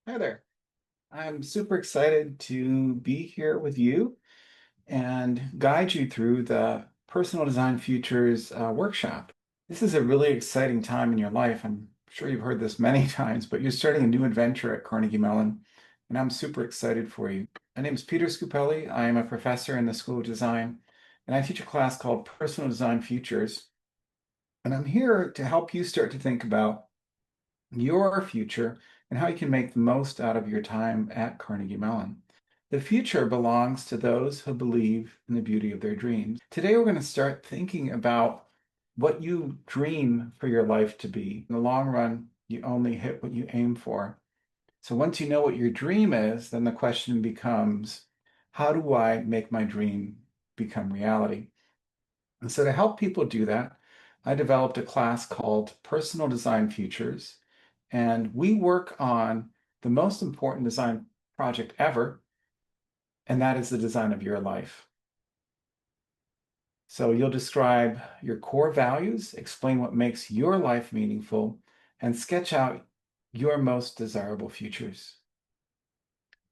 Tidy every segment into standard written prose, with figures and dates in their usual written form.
Hi there. I'm super excited to be here with you and guide you through the Personal Design Futures workshop. This is a really exciting time in your life. I'm sure you've heard this many times, but you're starting a new adventure at Carnegie Mellon, and I'm super excited for you. My name is Peter Scupelli. I am a professor in the School of Design, and I teach a class called Personal Design Futures. And I'm here to help you start to think about your future and how you can make the most out of your time at Carnegie Mellon. The future belongs to those who believe in the beauty of their dreams. Today, we're going to start thinking about what you dream for your life to be. In the long run, you only hit what you aim for. So once you know what your dream is, then the question becomes, how do I make my dream become reality? And so to help people do that, I developed a class called Personal Design Futures. And we work on the most important design project ever, and that is the design of your life. So you'll describe your core values, explain what makes your life meaningful, and sketch out your most desirable futures.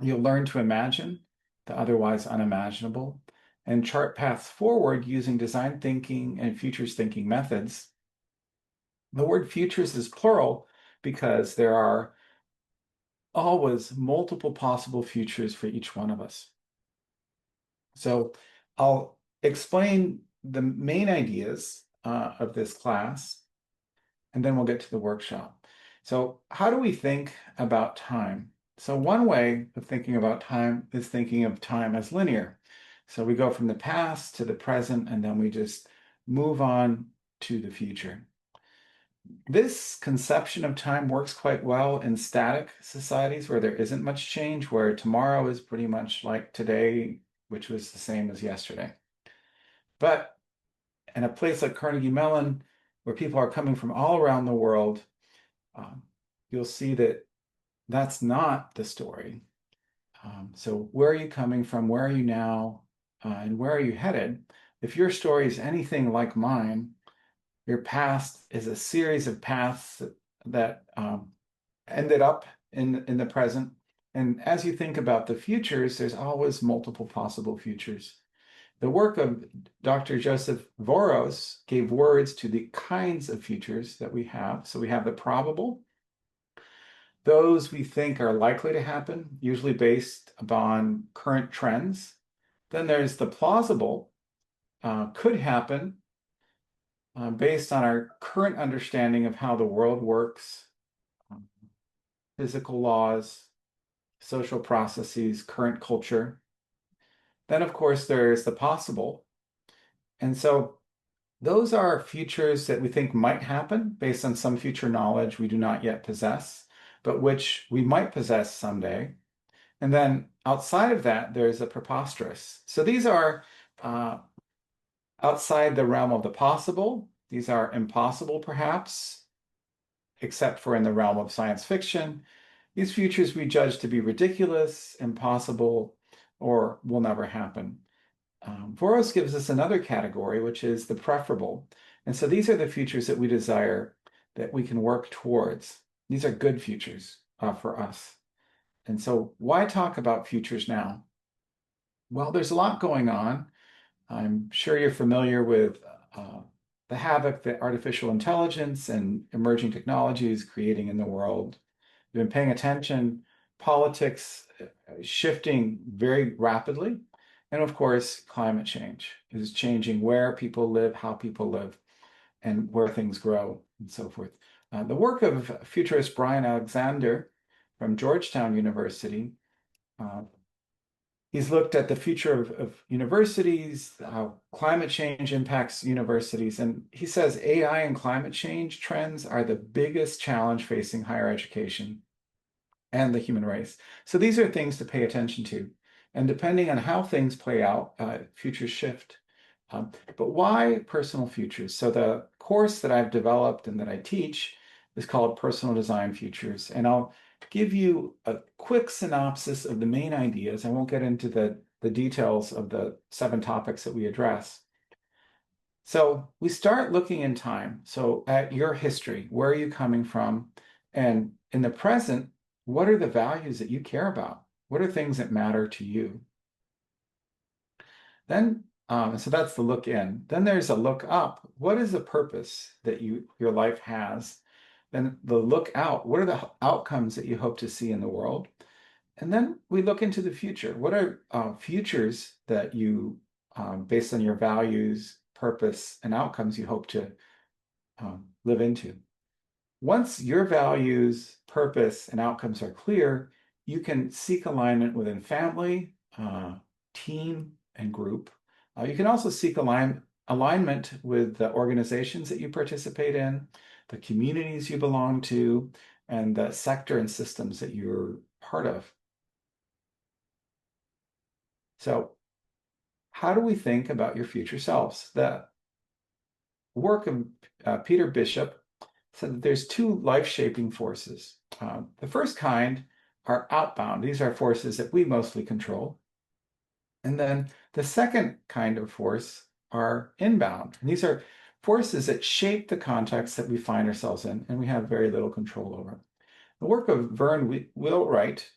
You'll learn to imagine the otherwise unimaginable and chart paths forward using design thinking and futures thinking methods. The word futures is plural because there are always multiple possible futures for each one of us. So I'll explain the main ideas of this class, and then we'll get to the workshop. So how do we think about time? So one way of thinking about time is thinking of time as linear. So we go from the past to the present, and then we just move on to the future. This conception of time works quite well in static societies where there isn't much change, where tomorrow is pretty much like today, which was the same as yesterday. But in a place like Carnegie Mellon, where people are coming from all around the world, um, you'll see that that's not the story. So where are you coming from? Where are you now? And where are you headed? If your story is anything like mine, your past is a series of paths that ended up in the present. And as you think about the futures, there's always multiple possible futures. The work of Dr. Joseph Voros gave words to the kinds of futures that we have. So we have the probable, those we think are likely to happen, usually based upon current trends. Then there's the plausible, could happen, based on our current understanding of how the world works, um, physical laws, social processes, current culture. Then, of course, there's the possible. And so those are futures that we think might happen based on some future knowledge we do not yet possess, but which we might possess someday. And then outside of that, there's a preposterous. So these are uh, outside the realm of the possible. These are impossible, perhaps, except for in the realm of science fiction. These futures we judge to be ridiculous, impossible, or will never happen. Voros gives us another category, which is the preferable. And so these are the futures that we desire that we can work towards. These are good futures for us. And so why talk about futures now? Well, there's a lot going on. I'm sure you're familiar with the havoc that artificial intelligence and emerging technologies creating in the world. You've been paying attention, politics shifting very rapidly. And of course, climate change is changing where people live, how people live, and where things grow, and so forth. The work of futurist Brian Alexander from Georgetown University, uh, he's looked at the future of universities, how climate change impacts universities, and he says AI and climate change trends are the biggest challenge facing higher education and the human race. So these are things to pay attention to. And depending on how things play out, futures shift. But why personal futures? So the course that I've developed and that I teach is called Personal Design Futures. And I'll give you a quick synopsis of the main ideas. I won't get into the details of the 7 topics that we address. So we start looking in time. So at your history, where are you coming from? And in the present, What are the values that you care about? What are things that matter to you? Then, so that's the look in. Then there's a look up. What is the purpose that your life has? Then the look out. What are the outcomes that you hope to see in the world? And then we look into the future. What are futures that you, based on your values, purpose, and outcomes, you hope to live into? Once your values, purpose, and outcomes are clear, you can seek alignment within family, team, and group. You can also seek alignment with the organizations that you participate in, the communities you belong to, and the sector and systems that you're part of. So, how do we think about your future selves? The work of Peter Bishop said that there's two life-shaping forces. The first kind are outbound. These are forces that we mostly control. And then the second kind of force are inbound. And these are forces that shape the context that we find ourselves in, and we have very little control over. The work of Vern Wheelwright,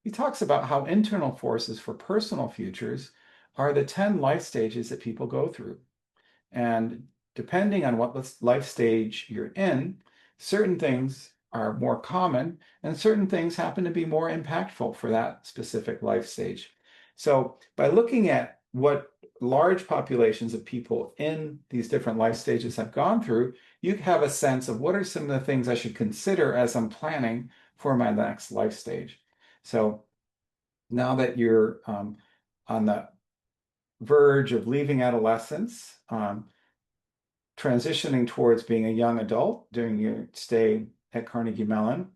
he talks about how internal forces for personal futures are the 10 life stages that people go through. And depending on what life stage you're in, certain things are more common and certain things happen to be more impactful for that specific life stage. So by looking at what large populations of people in these different life stages have gone through, you have a sense of what are some of the things I should consider as I'm planning for my next life stage. So now that you're on the verge of leaving adolescence, transitioning towards being a young adult during your stay at Carnegie Mellon.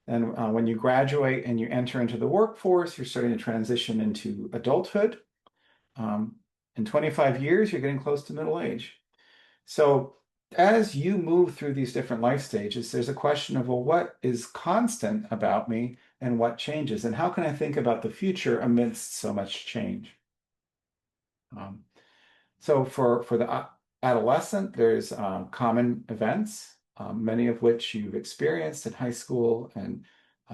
And when you graduate and you enter into the workforce, you're starting to transition into adulthood. In 25 years, you're getting close to middle age. So as you move through these different life stages, there's a question of, well, what is constant about me and what changes? And how can I think about the future amidst so much change? So for the adolescent, there's common events, many of which you've experienced in high school and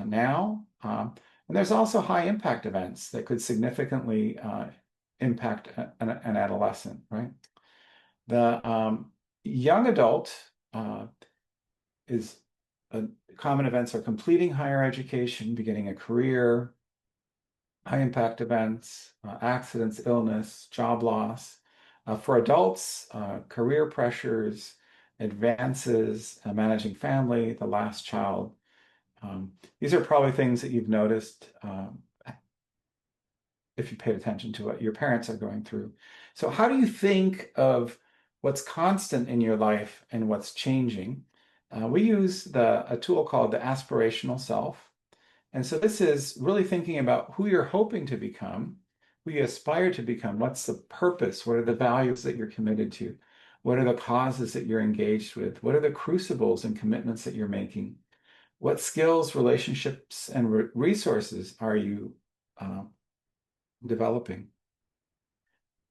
now. And there's also high impact events that could significantly impact an adolescent, right? The young adult is common events are completing higher education, beginning a career, high impact events, accidents, illness, job loss. For adults, career pressures, advances, managing family, the last child. These are probably things that you've noticed if you paid attention to what your parents are going through. So how do you think of what's constant in your life and what's changing? We use a tool called the aspirational self. And so this is really thinking about who you're hoping to become, who you aspire to become. What's the purpose? What are the values that you're committed to? What are the causes that you're engaged with? What are the crucibles and commitments that you're making? What skills, relationships, and resources are you developing?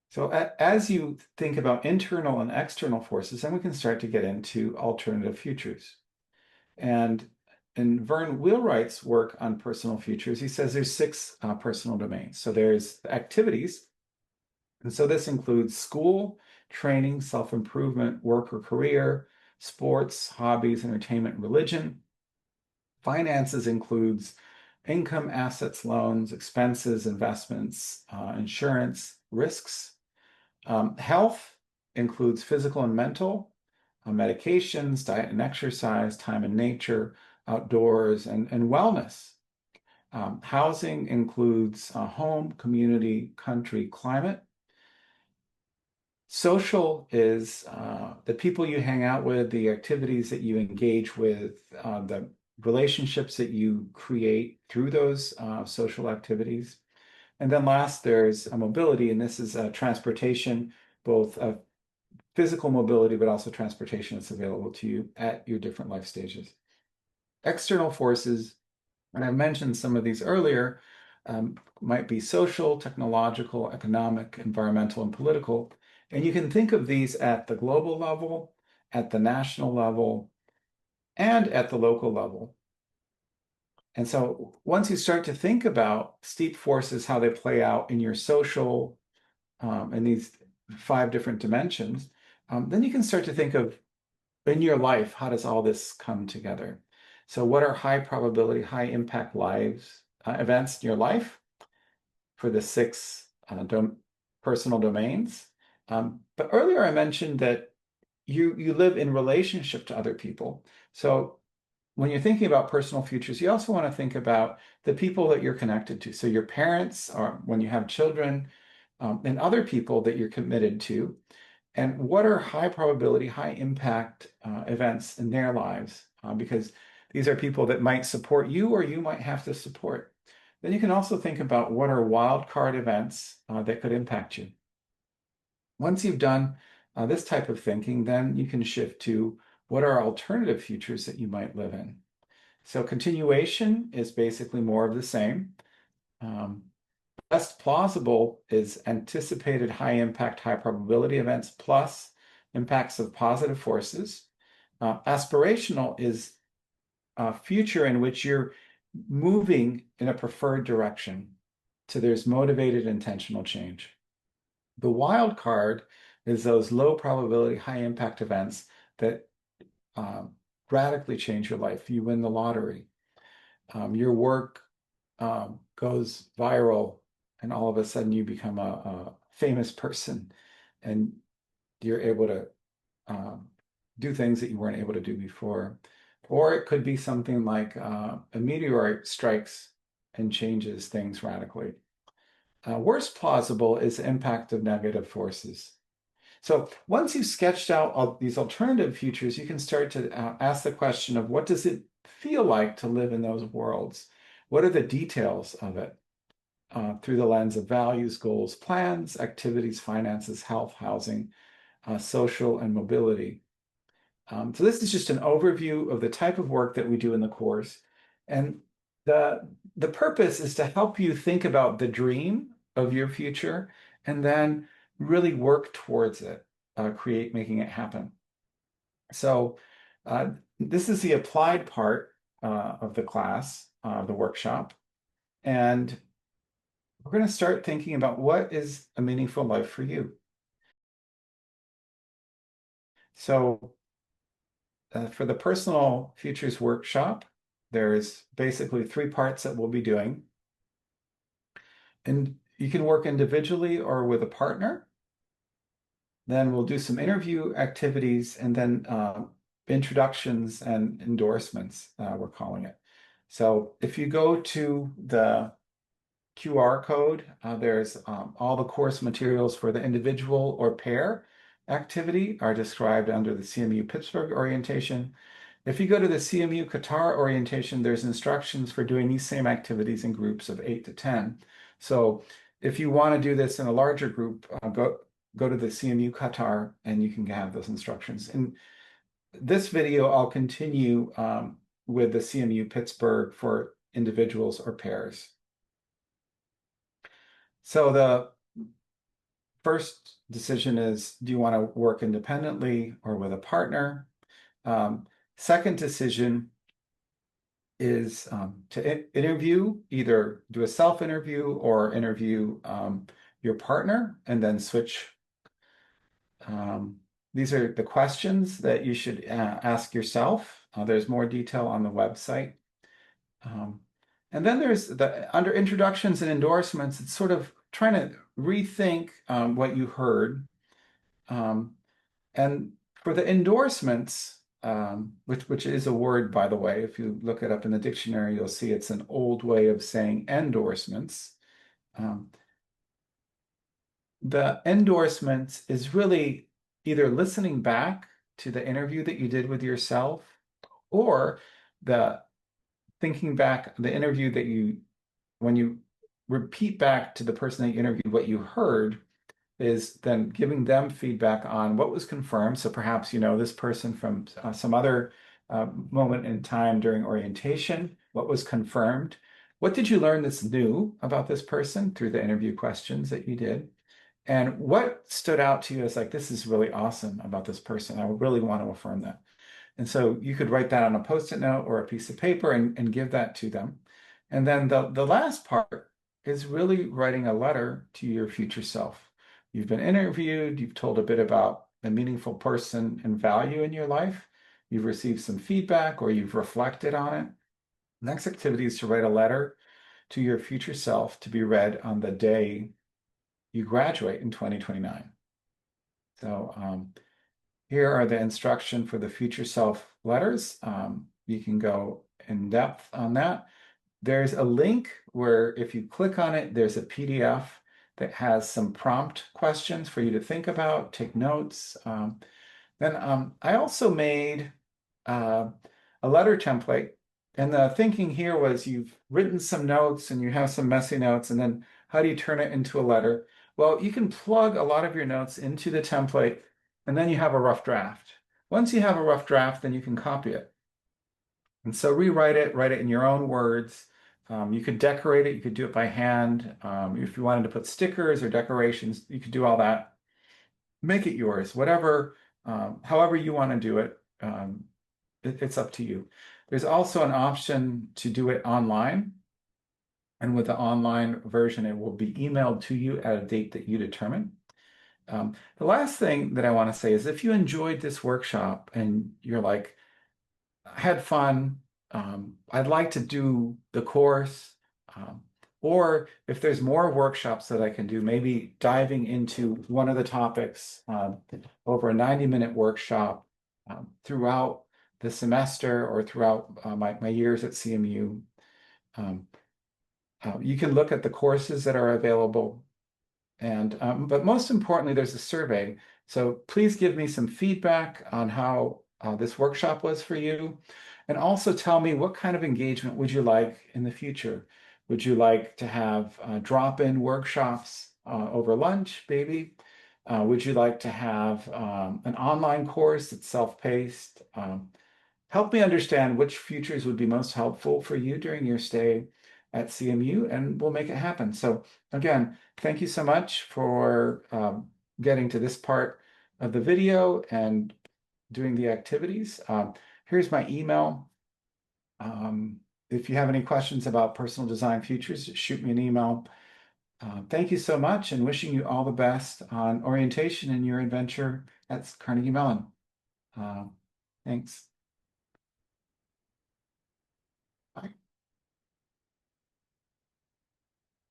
So as you think about internal and external forces, then we can start to get into alternative futures. And in Vern Wheelwright's work on personal futures, he says there's six personal domains. So there's activities. And so this includes school, training, self-improvement, work or career, sports, hobbies, entertainment, religion. Finances includes income, assets, loans, expenses, investments, insurance, risks. Health includes physical and mental, medications, diet and exercise, time and nature, outdoors, and wellness. Housing includes home, community, country, climate. Social is the people you hang out with, the activities that you engage with, the relationships that you create through those social activities. And then last, there's a mobility, and this is transportation, both physical mobility, but also transportation that's available to you at your different life stages. External forces, and I mentioned some of these earlier, might be social, technological, economic, environmental, and political. And you can think of these at the global level, at the national level, and at the local level. And so once you start to think about steep forces, how they play out in your social, in these 5 different dimensions, then you can start to think of in your life, how does all this come together? So what are high probability, high impact events in your life for the 6 personal domains? But earlier I mentioned that you live in relationship to other people. So when you're thinking about personal futures, you also want to think about the people that you're connected to. So your parents, or when you have children, and other people that you're committed to, and what are high probability, high impact events in their lives, because these are people that might support you or you might have to support. Then you can also think about what are wild card events that could impact you. Once you've done this type of thinking, then you can shift to what are alternative futures that you might live in. So continuation is basically more of the same. Best plausible is anticipated high impact, high probability events plus impacts of positive forces. Aspirational is a future in which you're moving in a preferred direction. So there's motivated intentional change. The wild card is those low probability, high impact events that radically change your life. You win the lottery. Your work goes viral, and all of a sudden you become a famous person, and you're able to do things that you weren't able to do before. Or it could be something like a meteorite strikes and changes things radically. Worst plausible is the impact of negative forces. So once you've sketched out all these alternative futures, you can start to ask the question of what does it feel like to live in those worlds? What are the details of it through the lens of values, goals, plans, activities, finances, health, housing, social, and mobility? So this is just an overview of the type of work that we do in the course. And the purpose is to help you think about the dream of your future and then really work towards it, making it happen. So this is the applied part of the class, the workshop. And we're going to start thinking about what is a meaningful life for you. So for the personal futures workshop, there's basically 3 parts that we'll be doing. And you can work individually or with a partner. Then we'll do some interview activities and then introductions and endorsements, we're calling it. So if you go to the QR code, there's all the course materials for the individual or pair activity are described under the CMU Pittsburgh orientation. If you go to the CMU Qatar orientation, there's instructions for doing these same activities in groups of 8 to 10. So if you want to do this in a larger group, go to the CMU Qatar and you can have those instructions. In this video, I'll continue with the CMU Pittsburgh for individuals or pairs. So the first decision is, do you want to work independently or with a partner? Second decision is to interview, either do a self-interview or interview your partner and then switch. These are the questions that you should ask yourself. There's more detail on the website. And then there's under introductions and endorsements, it's sort of trying to rethink what you heard. And for the endorsements, which is a word, by the way, if you look it up in the dictionary, you'll see it's an old way of saying endorsements. The endorsements is really either listening back to the interview that you did with yourself or the thinking back, the interview that when you repeat back to the person that you interviewed what you heard, is then giving them feedback on what was confirmed. So perhaps you know this person from some other moment in time during orientation, what was confirmed? What did you learn that's new about this person through the interview questions that you did? And what stood out to you as like, this is really awesome about this person. I would really want to affirm that. And so you could write that on a Post-it note or a piece of paper and give that to them. And then the last part is really writing a letter to your future self. You've been interviewed, you've told a bit about a meaningful person and value in your life, you've received some feedback or you've reflected on it. Next activity is to write a letter to your future self to be read on the day you graduate in 2029. So here are the instruction for the future self letters. You can go in depth on that. There's a link where if you click on it, there's a PDF that has some prompt questions for you to think about, take notes. Then I also made uh, a letter template. And the thinking here was you've written some notes and you have some messy notes, and then how do you turn it into a letter? Well, you can plug a lot of your notes into the template, and then you have a rough draft. Once you have a rough draft, then you can copy it. And so rewrite it, write it in your own words. You could decorate it, you could do it by hand. If you wanted to put stickers or decorations, you could do all that. Make it yours, whatever, however you want to do it. It's up to you. There's also an option to do it online. And with the online version, it will be emailed to you at a date that you determine. The last thing that I want to say is if you enjoyed this workshop and you're like, I had fun, I'd like to do the course, um, or if there's more workshops that I can do, maybe diving into one of the topics over a 90-minute workshop throughout the semester or throughout my years at CMU. Um, you can look at the courses that are available. And but most importantly, there's a survey. So please give me some feedback on how this workshop was for you. And also tell me what kind of engagement would you like in the future? Would you like to have drop-in workshops over lunch, maybe? Would you like to have an online course that's self-paced? Help me understand which futures would be most helpful for you during your stay at CMU, and we'll make it happen. So again, thank you so much for getting to this part of the video and doing the activities. Here's my email. If you have any questions about personal design futures, shoot me an email. Thank you so much and wishing you all the best on orientation in your adventure at Carnegie Mellon. Uh, thanks.